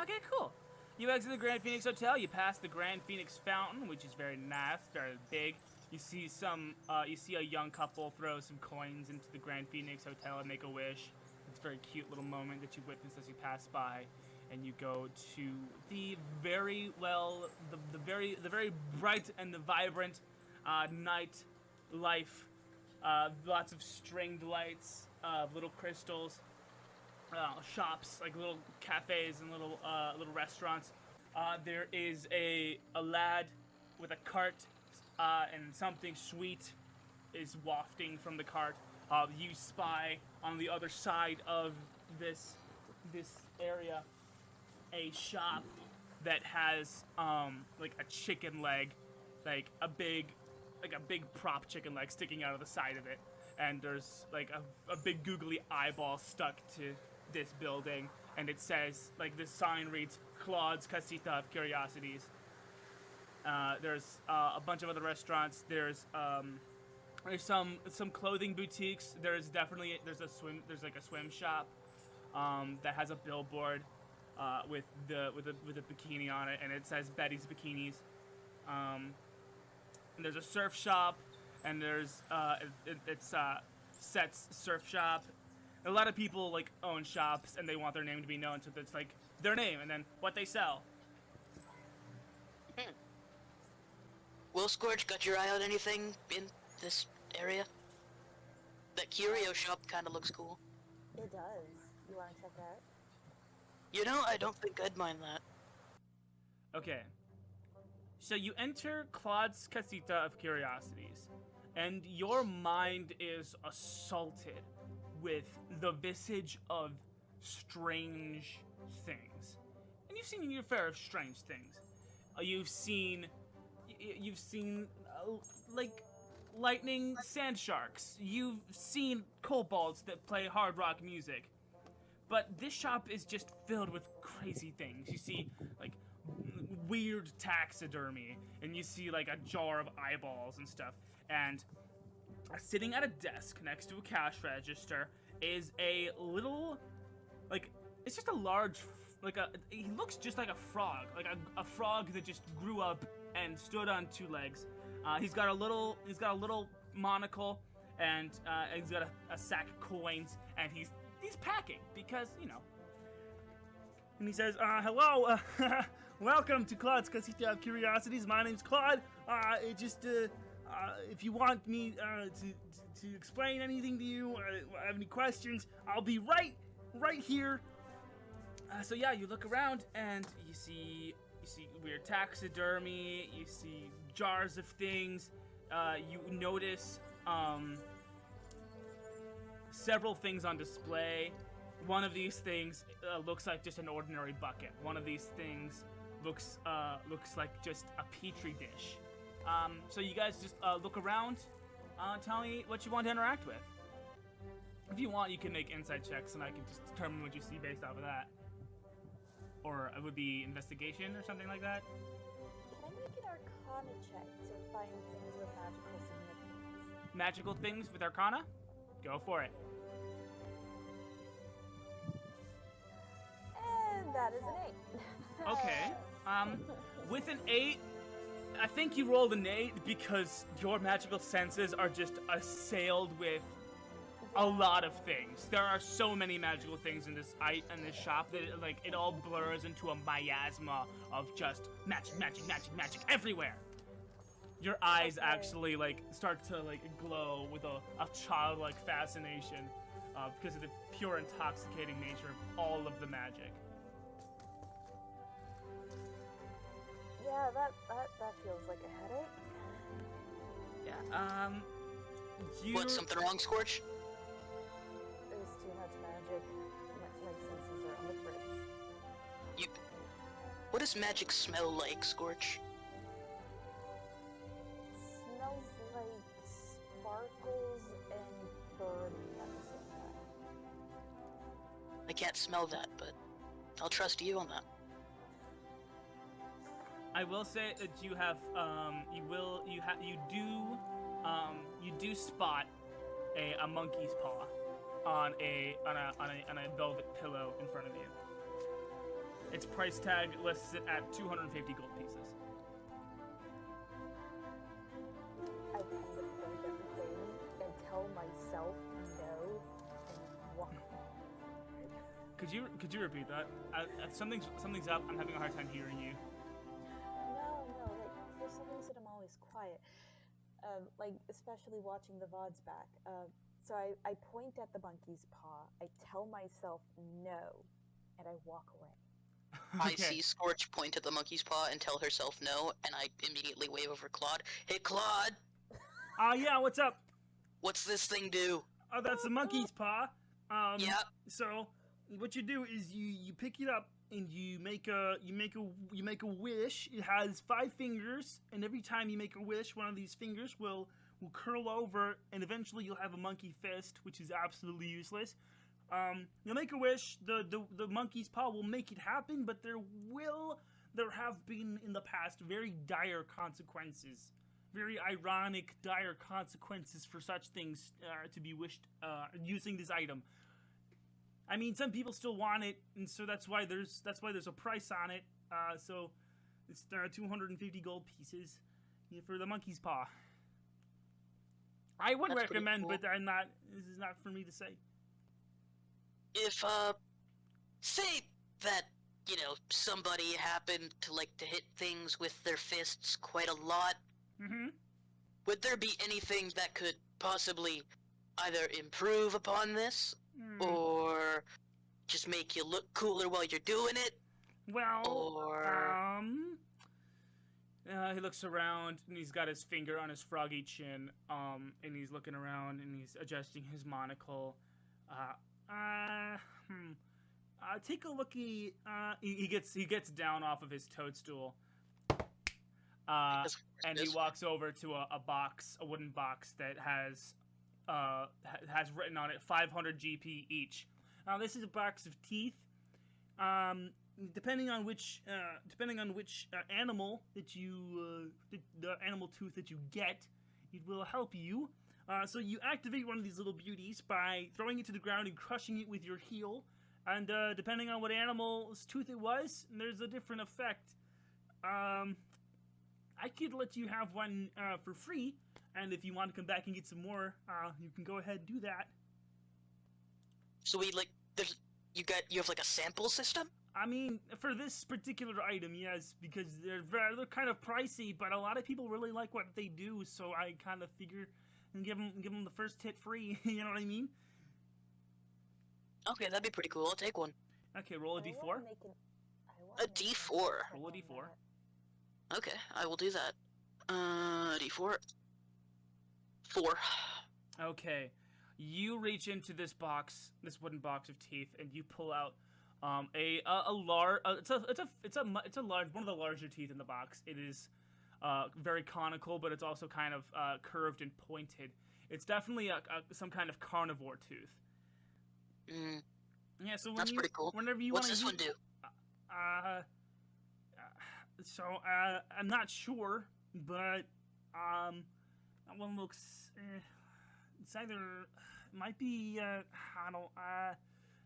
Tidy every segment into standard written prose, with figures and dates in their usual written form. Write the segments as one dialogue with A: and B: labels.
A: Okay, cool. You exit the Grand Phoenix Hotel. You pass the Grand Phoenix Fountain, which is very nice, very big. You see a young couple throw some coins into the Grand Phoenix Hotel and make a wish. It's a very cute little moment that you witness as you pass by, and you go to the very bright and the vibrant night life. Lots of stringed lights, little crystals, shops, like little cafes and little restaurants. There is a lad with a cart, and something sweet is wafting from the cart. You spy on the other side of this area a shop that has like a chicken leg, like a big prop chicken leg sticking out of the side of it, and there's like a big googly eyeball stuck to this building, and it says, like, this sign reads Clod's Casita of Curiosities. There's a bunch of other restaurants. There's some clothing boutiques. There's a swim shop that has a billboard with a bikini on it, and it says Betty's Bikinis. And there's a surf shop, and there's it's Set's Surf Shop. A lot of people like own shops, and they want their name to be known, so it's like their name and then what they sell.
B: Well, Skortch, got your eye on anything in this area? That curio shop kind of looks cool.
C: It does. You want to check it out?
B: You know, I don't think I'd mind that.
A: Okay. So you enter Clod's Casita of Curiosities, and your mind is assaulted with the visage of strange things. And you've seen your fair of strange things. You've seen like lightning sand sharks. You've seen kobolds that play hard rock music. But this shop is just filled with crazy things. You see like weird taxidermy, and you see like a jar of eyeballs and stuff. And sitting at a desk next to a cash register is a little, like, it's just a large, he looks just like a frog, like a frog that just grew up and stood on two legs. He's got a little monocle, and he's got a sack of coins, and he's packing because, you know. And he says, hello, welcome to Clod's Casita of Curiosities. My name's Clod. If you want me to explain anything to you, or have any questions, I'll be right here. So yeah, you look around and you see weird taxidermy. You see jars of things. You notice several things on display. One of these things looks like just an ordinary bucket. One of these things looks like just a petri dish. So you guys just look around, tell me what you want to interact with. If you want, you can make insight checks, and I can just determine what you see based off of that. Or it would be investigation or something like that.
C: Can I make an Arcana check to find things with magical significance?
A: Magical things with Arcana? Go for it.
C: And that is an 8.
A: Okay. With an 8, I think you rolled an 8 because your magical senses are just assailed with a lot of things. There are so many magical things in this shop that it all blurs into a miasma of just magic everywhere. Your eyes actually start to glow with a childlike fascination because of the pure intoxicating nature of all of the magic.
C: Yeah, that feels like a headache.
A: Yeah,
B: What, something wrong, Skortch?
C: There's too much magic. My senses are on the fritz.
B: What does magic smell like, Skortch?
C: Smells like sparkles and burning at the same time.
B: I can't smell that, but I'll trust you on that.
A: I will say that you have, you do spot a monkey's paw on a velvet pillow in front of you. Its price tag lists it at 250 gold pieces.
C: I kind of point at the thing and tell myself no and walk away.
A: Could you repeat that? Something's up. I'm having a hard time hearing you.
C: No, like, for some reason I'm always quiet. Like, especially watching the VODs back. So I point at the monkey's paw, I tell myself no, and I walk away.
B: I see Skortch point at the monkey's paw and tell herself no, and I immediately wave over Clod. Hey, Clod!
A: Yeah, what's up?
B: What's this thing do?
A: Oh, that's the monkey's paw.
B: Yeah.
A: So, what you do is you pick it up and you make a wish. It has 5 fingers, and every time you make a wish, one of these fingers will curl over, and eventually you'll have a monkey fist, which is absolutely useless. You'll make a wish, the monkey's paw will make it happen, but there have been in the past very dire consequences. Very ironic, dire consequences for such things to be wished using this item. I mean, some people still want it, and so that's why there's a price on it. So it's 250 gold pieces for the monkey's paw. I would
B: That's
A: recommend,
B: cool.
A: but this is not for me to say.
B: If, say that, somebody happened to hit things with their fists quite a lot,
A: Mm-hmm.
B: would there be anything that could possibly either improve upon this, or just make you look cooler while you're doing it?
A: Well,
B: Or...
A: he looks around, and he's got his finger on his froggy chin, and he's looking around, and he's adjusting his monocle. Take a looky. He gets down off of his toadstool, and he walks over to a box, a wooden box that has written on it 500 GP each. Now, this is a box of teeth. Depending on which animal that you the animal tooth that you get, it will help you. So you activate one of these little beauties by throwing it to the ground and crushing it with your heel. And depending on what animal's tooth it was, there's a different effect. I could let you have one for free, and if you want to come back and get some more, you can go ahead and do that.
B: So you have like a sample system?
A: I mean, for this particular item, yes, because they're kind of pricey, but a lot of people really like what they do, so I kind of figure and give them the first hit free. You know what I mean?
B: Okay, that'd be pretty cool. I'll take one.
A: Okay, roll a d4.
B: A D4.
A: Roll a d4.
B: Okay, I will do that. D4. 4.
A: Okay, you reach into this box, this wooden box of teeth, and you pull out a large. It's a large, one of the larger teeth in the box. It is very conical, but it's also kind of curved and pointed. It's definitely some kind of carnivore tooth. Yeah, so
B: That's pretty cool.
A: Whenever you
B: What's
A: want
B: this one do?
A: I'm not sure, but that one looks. It's either might be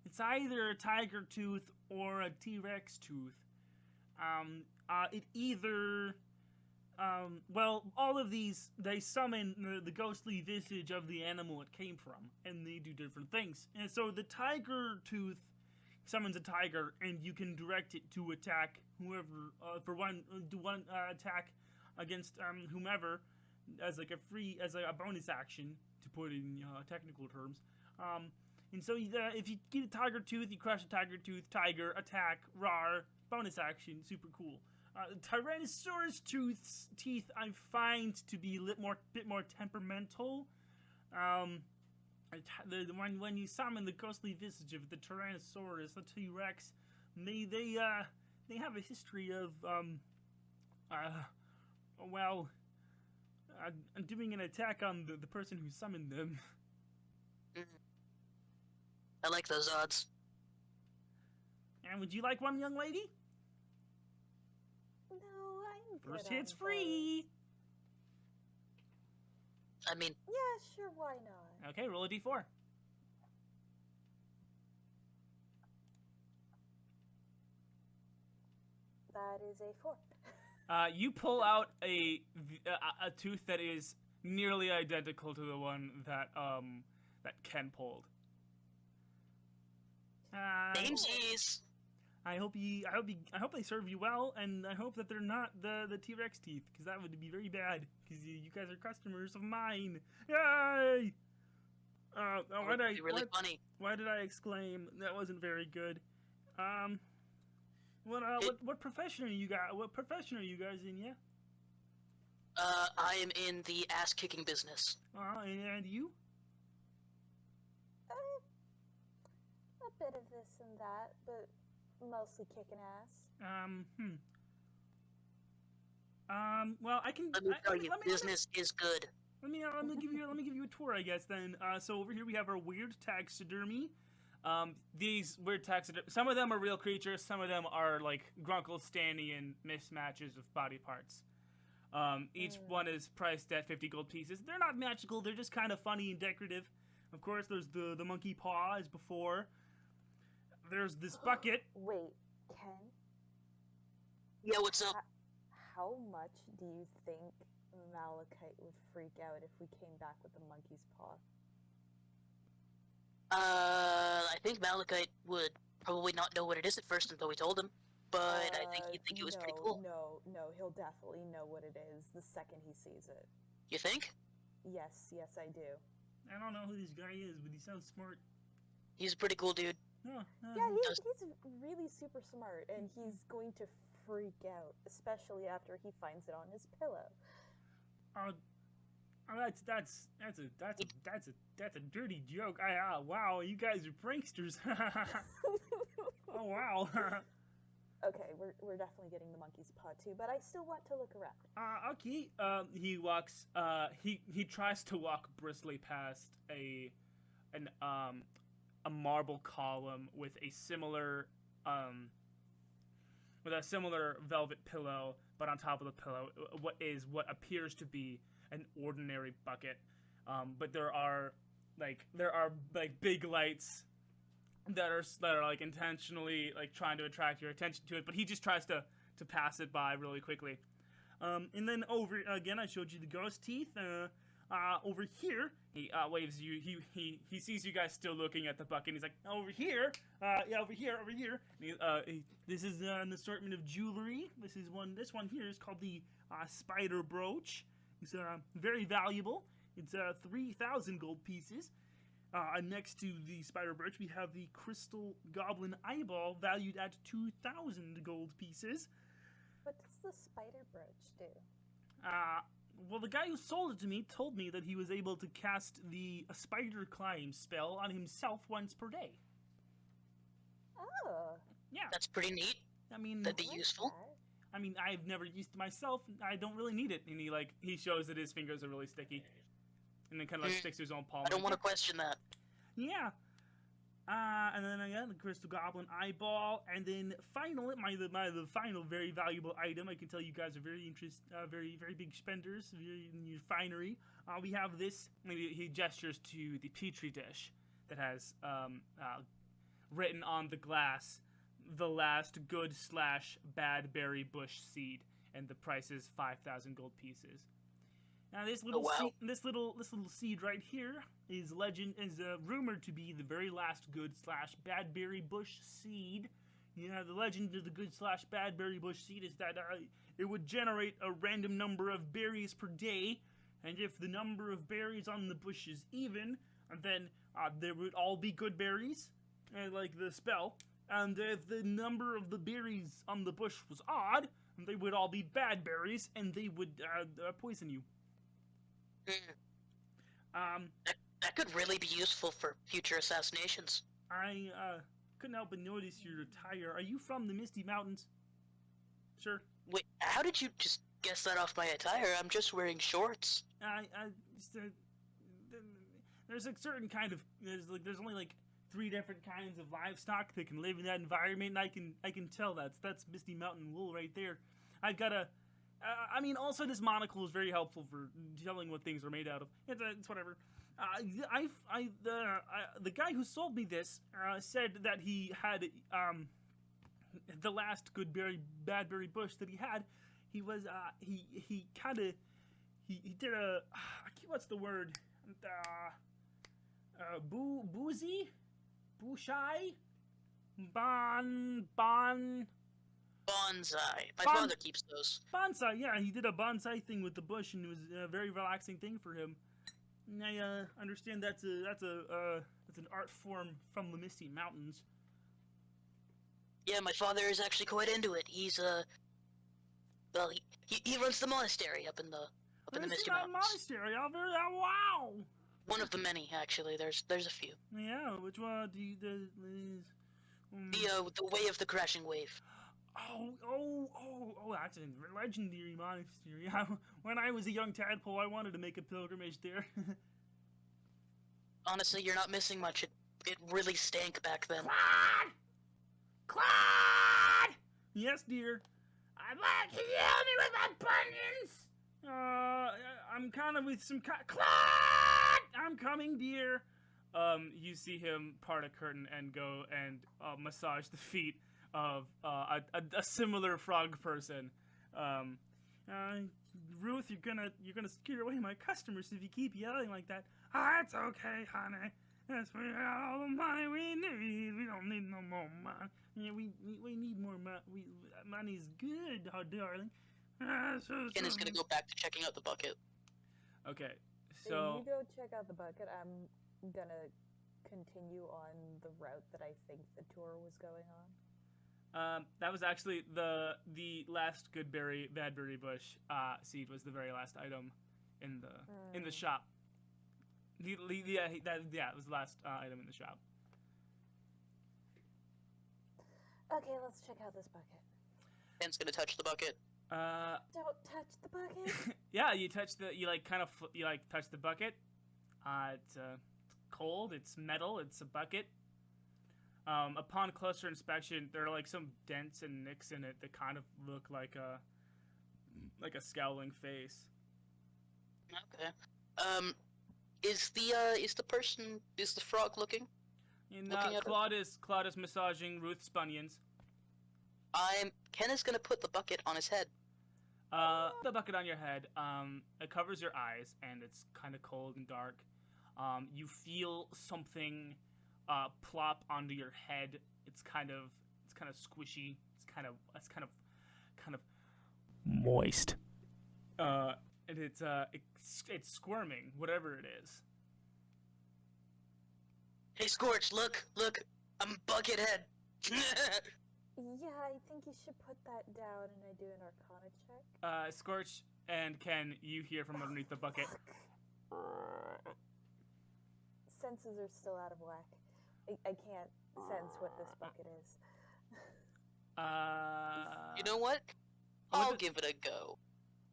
A: it's either a tiger tooth or a T-Rex tooth. It either. Well, all of these, they summon the ghostly visage of the animal it came from, and they do different things. And so the tiger tooth summons a tiger, and you can direct it to attack whoever, do one attack against whomever, as like a bonus action, to put it in technical terms. And so if you get a tiger tooth, you crush a tiger tooth, tiger, attack, rar, bonus action, super cool. Tyrannosaurus teeth I find to be a bit more temperamental. When you summon the ghostly visage of the Tyrannosaurus, the T-Rex, they have a history of doing an attack on the person who summoned them.
B: I like those odds.
A: And would you like one, young lady?
C: No, I'm good.
A: First hit's free.
B: I mean,
C: Yeah, sure, why not?
A: Okay, roll a d4.
C: That is a 4.
A: You pull out a tooth that is nearly identical to the one that Ken pulled.
B: Namesies.
A: I hope they serve you well, and I hope that they're not the T-Rex teeth, because that would be very bad. Because you guys are customers of mine. Yay!
B: Funny.
A: Why did I exclaim? That wasn't very good. What profession are you guys? What profession are you guys in? Yeah.
B: I am in the ass-kicking business.
A: And you?
C: A bit of this and that, but mostly kicking ass.
A: Well, I can.
B: Let me tell you, business is good.
A: Let me give you a tour, I guess. Then, so over here we have our weird taxidermy. These weird taxidermy. Some of them are real creatures. Some of them are like Grunkle Stanian mismatches of body parts. Each one is priced at 50 gold pieces. They're not magical. They're just kind of funny and decorative. Of course, there's the monkey paw as before. There's this bucket.
C: Wait, Ken?
B: Yeah, what's up?
C: How much do you think Malachite would freak out if we came back with the monkey's paw?
B: I think Malachite would probably not know what it is at first until we told him. But I think he'd think it was pretty cool.
C: No, he'll definitely know what it is the second he sees it.
B: You think?
C: Yes, I do.
A: I don't know who this guy is, but he sounds smart.
B: He's a pretty cool dude.
C: Yeah, he's really super smart, and he's going to freak out, especially after he finds it on his pillow.
A: That's a dirty joke. Wow, you guys are pranksters. Oh wow.
C: Okay, we're definitely getting the monkey's paw too, but I still want to look around.
A: Okay. He walks. He tries to walk briskly past a marble column with a similar velvet pillow, but on top of the pillow, what appears to be an ordinary bucket. But there are big lights that are like intentionally like trying to attract your attention to it, but he just tries to pass it by really quickly. And then over again, I showed you the ghost teeth. Over here, he waves you. He sees you guys still looking at the bucket. And he's like, over here, over here. And this is an assortment of jewelry. This one here is called the spider brooch. It's very valuable. It's 3,000 gold pieces. Next to the spider brooch, we have the crystal goblin eyeball, valued at 2,000 gold pieces.
C: What does the spider brooch do?
A: Well, the guy who sold it to me told me that he was able to cast the spider climb spell on himself once per day.
C: Oh.
A: Yeah.
B: That's pretty neat.
A: I mean,
B: that'd be useful.
A: I mean, I've never used it myself. I don't really need it. And he shows that his fingers are really sticky. And then kind of sticks to his own palm.
B: I don't want to question that.
A: Yeah. And then again, the crystal goblin eyeball, and then finally, the final very valuable item. I can tell you guys are very very big spenders in your finery. We have this. He gestures to the petri dish that has written on the glass, "The last good / bad berry bush seed," and the price is 5,000 gold pieces. Now this little seed right here is rumored to be the very last good / bad berry bush seed. Yeah, the legend of the good / bad berry bush seed is that it would generate a random number of berries per day, and if the number of berries on the bush is even, then there would all be good berries, like the spell. And if the number of the berries on the bush was odd, they would all be bad berries, and they would poison you.
B: That could really be useful for future assassinations.
A: I couldn't help but notice your attire. Are you from the Misty Mountains, sir?
B: Wait, how did you just guess that off my attire? I'm just wearing shorts.
A: There's a certain kind of there's only like 3 different kinds of livestock that can live in that environment, and I can tell that's Misty Mountain wool right there. I've got a. I mean, also this monocle is very helpful for telling what things are made out of. It's whatever. The guy who sold me this said that he had the last good berry, bad berry bush that he had, he was he did a what's the word? Boozy, bushai, bonsai.
B: My father keeps those.
A: Bonsai, yeah, he did a bonsai thing with the bush, and it was a very relaxing thing for him. And I understand that's an art form from the Misty Mountains.
B: Yeah, my father is actually quite into it. He's well, he runs the monastery up in the Misty Mountains.
A: Monastery, wow.
B: One of the many, actually. There's a few.
A: Yeah, which one do you
B: The Way of the Crashing Wave.
A: Oh, that's a legendary monastery. When I was a young tadpole, I wanted to make a pilgrimage there.
B: Honestly, you're not missing much. It really stank back then.
A: Clod! Yes, dear. I'd like you to help me with my bunions. I'm kind of with some Clod! I'm coming, dear. You see him part a curtain and go and massage the feet of a similar frog person. Ruth, you're gonna scare away my customers if you keep yelling like that. It's okay, honey. Yes, we got all the money we need. We don't need no more money. Yeah, we need more money. Money's good, darling.
B: Ken is gonna go back to checking out the bucket.
A: Okay,
C: So
A: so
C: you go check out the bucket. I'm gonna continue on the route that I think the tour was going on.
A: that was actually the last good berry, bad berry bush seed was the very last item in the shop. It was the last item in the shop.
C: Okay, let's check out this bucket.
B: Ken's gonna touch the bucket.
C: Don't touch the bucket.
A: Yeah, you touch touch the bucket. It's cold. It's metal. It's a bucket. Upon closer inspection, there are like some dents and nicks in it that kind of look like a scowling face.
B: Okay. Is the frog looking?
A: And
B: Looking at
A: Clod is massaging Ruth's bunions.
B: Ken is gonna put the bucket on his head.
A: The bucket on your head. It covers your eyes, and it's kind of cold and dark. You feel something plop onto your head. It's kind of squishy. It's kind of moist. And it's squirming, whatever it is.
B: Hey, Skortch, look! I'm Buckethead!
C: Yeah, I think you should put that down and I do an Arcana check.
A: Skortch and Ken, you hear from underneath the bucket.
C: Senses are still out of whack. I can't sense what this bucket is.
B: You know what? I'll give it a go.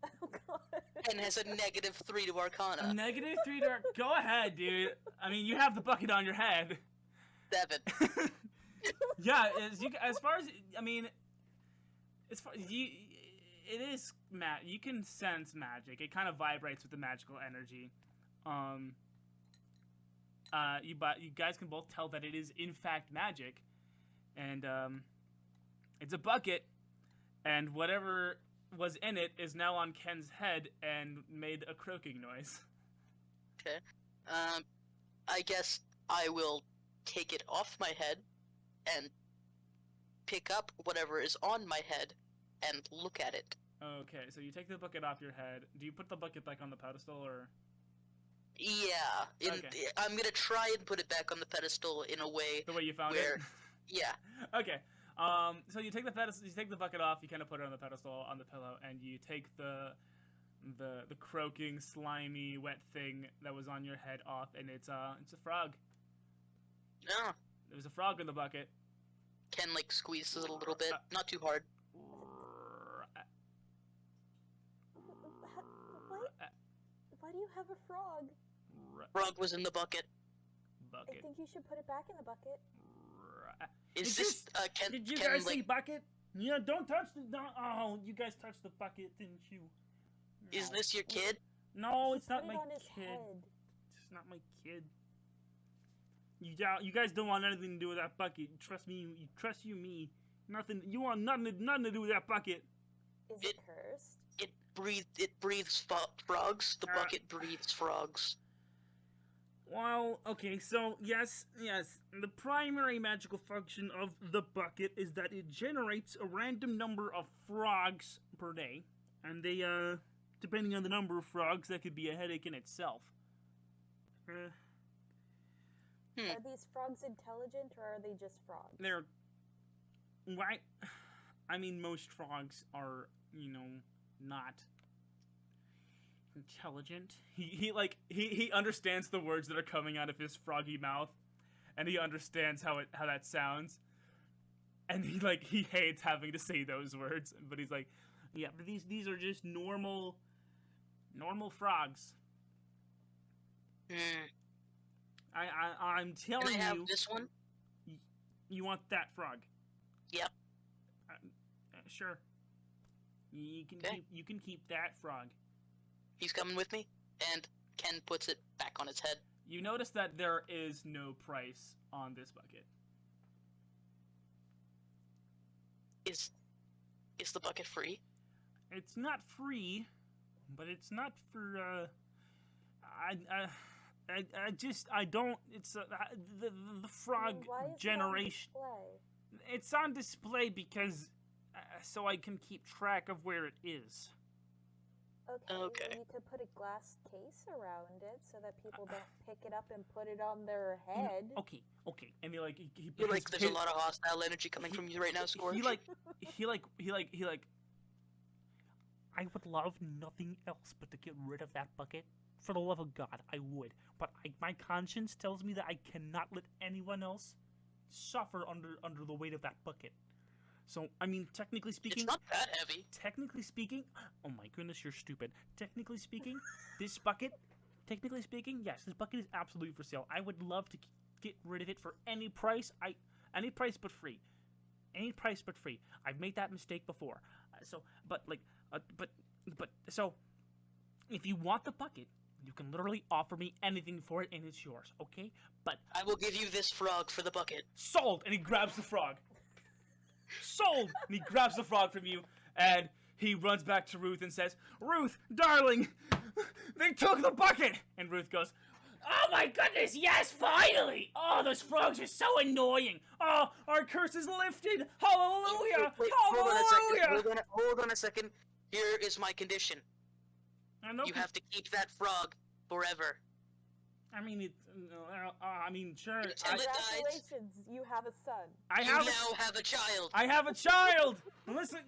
C: Oh god.
B: Ken has a -3 to Arcana.
A: -3 to Go ahead, dude. I mean, you have the bucket on your head.
B: 7.
A: Yeah, as far as it is you can sense magic. It kind of vibrates with the magical energy. You guys can both tell that it is in fact magic, and it's a bucket, and whatever was in it is now on Ken's head and made a croaking noise.
B: Okay. I guess I will take it off my head and pick up whatever is on my head and look at it.
A: Okay, so you take the bucket off your head. Do you put the bucket back on the pedestal, or?
B: Yeah.
A: Okay.
B: I'm gonna try and put it back on the pedestal in a way
A: The way you found
B: where...
A: it?
B: Yeah.
A: Okay. So you take the bucket off, you kind of put it on the pedestal on the pillow, and you take the croaking, slimy, wet thing that was on your head off, and it's a frog.
B: No.
A: There's a frog in the bucket.
B: Ken, like, squeezes it a little bit. Not too hard.
C: What? Why do you have a frog?
B: Frog was in the bucket.
C: I think you should put it back in the bucket.
B: Is this, Ken...
A: Did you
B: Ken,
A: guys
B: like,
A: say bucket? Yeah, don't touch the... Oh, you guys touched the bucket, didn't you? No.
B: Is this your kid?
A: No,
C: He
A: it's not
C: put
A: my
C: it on his
A: kid.
C: head.
A: It's not my kid. You guys don't want anything to do with that bucket. Trust me. Me. Nothing. You want nothing to do with that bucket.
C: Is it cursed?
B: It breathes frogs. The bucket breathes frogs.
A: Well, okay, so yes, the primary magical function of the bucket is that it generates a random number of frogs per day, and they, depending on the number of frogs, that could be a headache in itself.
C: Are these frogs intelligent, or are they just frogs?
A: They're, right, I mean, most frogs are, not intelligent. He understands the words that are coming out of his froggy mouth, and he understands how that sounds, and he hates having to say those words, but he's like, yeah, but these are just normal frogs. I'm telling
B: Can I have
A: you.
B: this one?
A: You want that frog?
B: Yep.
A: Sure. You can keep that frog.
B: He's coming with me, and Ken puts it back on his head.
A: You notice that there is no price on this bucket.
B: Is the bucket free?
A: It's not free, but it's not for, I don't, it's, the frog
C: Why is
A: generation.
C: It on display?
A: It's on display because, so I can keep track of where it is.
C: Okay. Well, you could put a glass case around it so that people don't pick it up and put it on their head.
A: Okay. And he
B: You're like, there's a lot of hostile energy coming from you right now, Skortch.
A: He I would love nothing else but to get rid of that bucket. For the love of God, I would. But my conscience tells me that I cannot let anyone else suffer under the weight of that bucket. So, I mean, technically speaking...
B: It's not that heavy.
A: Technically speaking... Oh my goodness, you're stupid. Technically speaking, this bucket... Technically speaking, yes, this bucket is absolutely for sale. I would love to get rid of it for any price. Any price but free. Any price but free. I've made that mistake before. So, if you want the bucket, you can literally offer me anything for it, and it's yours, okay? But...
B: I will give you this frog for the bucket.
A: Sold! And he grabs the frog. Sold! And he grabs the frog from you, and he runs back to Ruth and says, Ruth, darling, they took the bucket! And Ruth goes, oh my goodness, yes, finally! Oh, those frogs are so annoying! Oh, our curse is lifted! Hallelujah!
B: Wait,
A: Hallelujah!
B: Hold on a second. Here is my condition. You have to keep that frog forever.
A: I mean, sure.
C: Congratulations, you have a son.
B: You now have a child.
A: I have a child! Listen,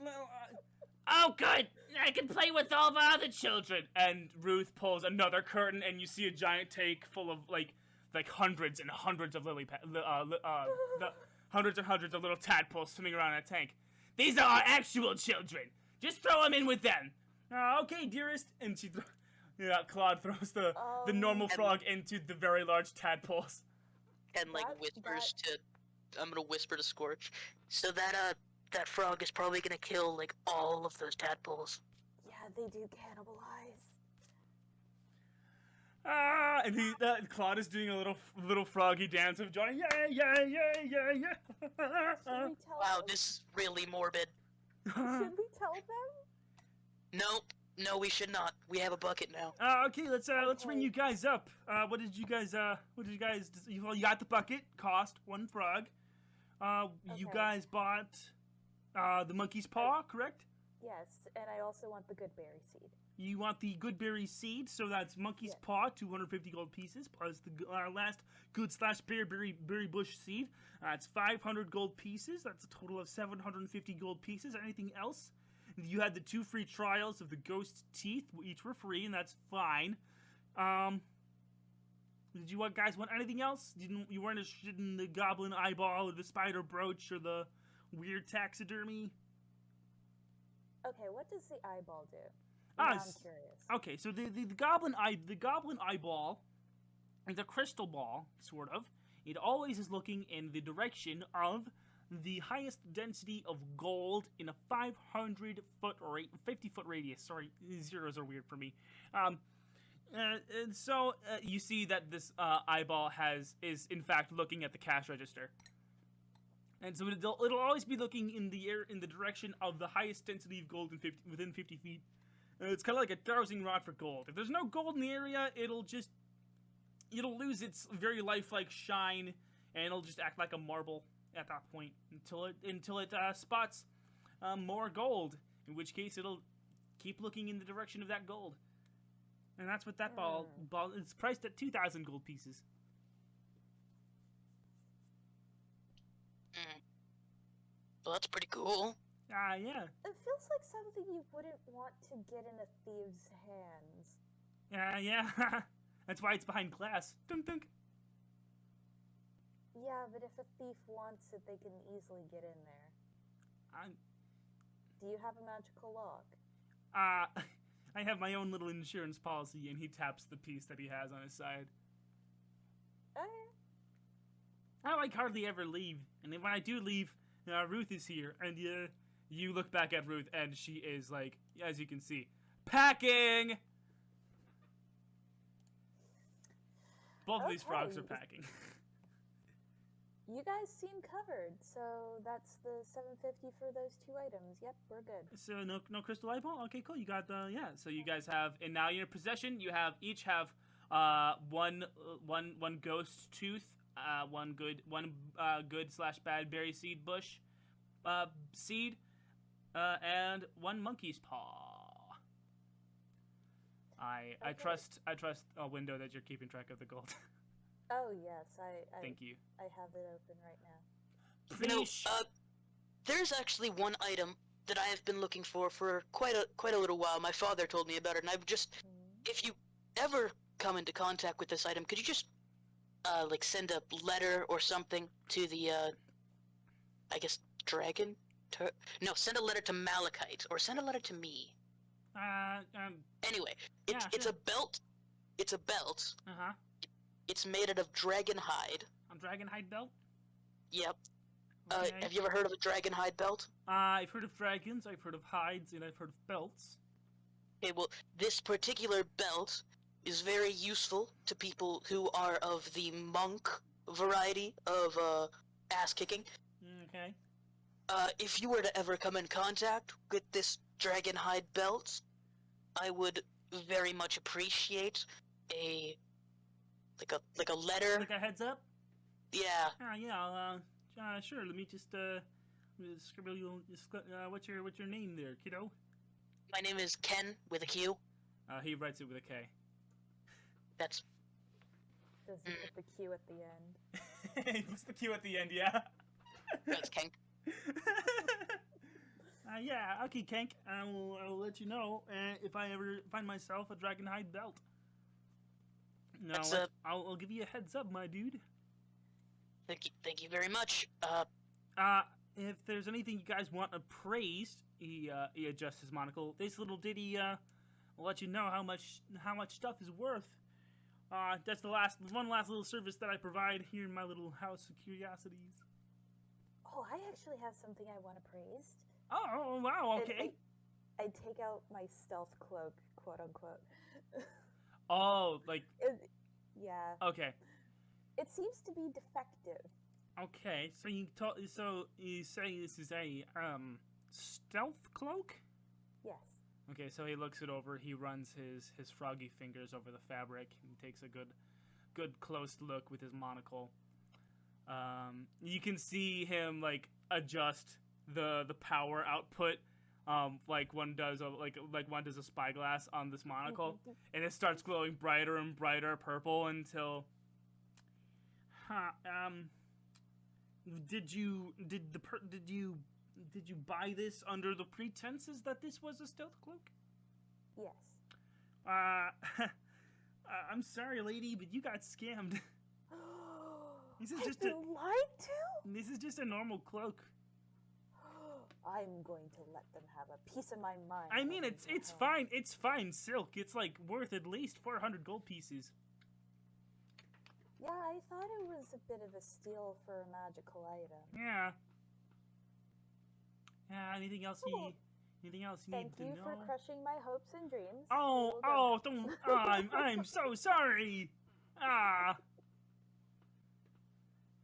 A: oh good! I can play with all my other children! And Ruth pulls another curtain, and you see a giant tank full of, like hundreds and hundreds of hundreds and hundreds of little tadpoles swimming around in a tank. These are our actual children! Just throw them in with them! Okay, dearest. And she Clod throws the normal frog into the very large tadpoles.
B: And whispers to... I'm gonna whisper to Skortch. So that frog is probably gonna kill, like, all of those tadpoles.
C: Yeah, they do cannibalize.
A: And Clod is doing a little froggy dance of joy. Yeah.
B: Wow, this is really morbid.
C: Should we tell them?
B: No, we should not. We have a bucket now.
A: Okay, let's ring you guys up. What did you guys, you got the bucket, cost 1 frog. You guys bought, the monkey's paw, correct?
C: Yes, and I also want the good berry seed.
A: You want the good berry seed, so that's monkey's paw, 250 gold pieces, plus the last good/berry bush seed. That's 500 gold pieces. That's a total of 750 gold pieces. Anything else? You had the 2 free trials of the ghost teeth, each were free, and that's fine. Did you guys want anything else? You weren't interested in the goblin eyeball or the spider brooch or the weird taxidermy?
C: Okay, what does the eyeball do? Now I'm curious.
A: Okay, so the goblin eyeball is a crystal ball, sort of. It always is looking in the direction of the highest density of gold in a 500-foot or 50-foot radius. Sorry, zeros are weird for me. And so you see that this eyeball is in fact looking at the cash register. And so it'll always be looking in the direction of the highest density of gold within 50 feet. It's kind of like a dowsing rod for gold. If there's no gold in the area, it'll lose its very lifelike shine, and it'll just act like a marble at that point until it spots more gold. In which case, it'll keep looking in the direction of that gold. And that's what that ball is priced at 2,000 gold pieces.
B: Well, that's pretty cool.
A: Yeah.
C: It feels like something you wouldn't want to get in a thief's hands.
A: Yeah. That's why it's behind glass. Dunk, dunk.
C: Yeah, but if a thief wants it, they can easily get in there. Do you have a magical lock?
A: I have my own little insurance policy, and he taps the piece that he has on his side.
C: Okay.
A: I hardly ever leave, and then when I do leave, Ruth is here, and you look back at Ruth, and she is, like, as you can see, packing! Both of these frogs are packing.
C: You guys seem covered, so that's the 750 for those 2 items. Yep, we're good.
A: So no crystal eyeball? Okay, cool. You got the so you guys have, and now in your possession you each have one ghost tooth, one good / bad berry seed bush seed, and 1 monkey's paw. I trust a window that you're keeping track of the gold.
C: Oh yes, I
A: Thank you.
C: I have it open right now.
A: Please.
B: There's actually one item that I have been looking for quite a little while. My father told me about it, and I've just, if you ever come into contact with this item, could you just, like, send a letter or something to the, I guess, dragon? No, send a letter to Malachite, or send a letter to me. Anyway, it's
A: sure.
B: a belt. It's a belt.
A: Uh-huh.
B: It's made out of dragon hide.
A: A dragon hide belt?
B: Yep.
A: Okay.
B: Have you ever heard of a dragon hide belt?
A: I've heard of dragons, I've heard of hides, and I've heard of belts.
B: Okay, well, this particular belt is very useful to people who are of the monk variety of ass-kicking.
A: Okay.
B: If you were to ever come in contact with this dragon hide belt, I would very much appreciate a letter.
A: Like a heads up?
B: Yeah.
A: Sure. Let me just scribble you. What's your name there, kiddo?
B: My name is Ken with a Q.
A: He writes it with a K.
B: That's.
C: Does he put the Q at the end?
A: He puts the Q at the end, yeah.
B: That's Ken.
A: Yeah, okay, Kank. I will let you know if I ever find myself a dragon hide belt. No, I'll give you a heads up, my dude.
B: Thank you very much.
A: If there's anything you guys want appraised, he adjusts his monocle. This little ditty will let you know how much stuff is worth. That's one last little service that I provide here in my little house of curiosities.
C: Oh, I actually have something I want appraised.
A: Oh wow, okay.
C: I take out my stealth cloak, quote unquote.
A: Oh, like.
C: Yeah.
A: Okay.
C: It seems to be defective.
A: Okay, so you say this is a stealth cloak?
C: Yes.
A: Okay, so he looks it over. He runs his froggy fingers over the fabric and takes a good close look with his monocle. You can see him like adjust the power output, like one does a spyglass on this monocle, and it starts glowing brighter and brighter purple until. Did you buy this under the pretenses that this was a stealth cloak?
C: Yes.
A: I'm sorry, lady, but you got scammed. This is just
C: I've been lied to?
A: This is just a normal cloak.
C: I'm going to let them have a piece of my mind.
A: I mean, it's fine. It's fine silk. It's like worth at least 400 gold pieces.
C: Yeah, I thought it was a bit of a steal for a magical item.
A: Yeah. Yeah. Anything else you need to know?
C: Thank you for crushing my hopes and dreams.
A: Don't. I'm so sorry.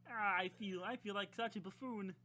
A: I feel like such a buffoon.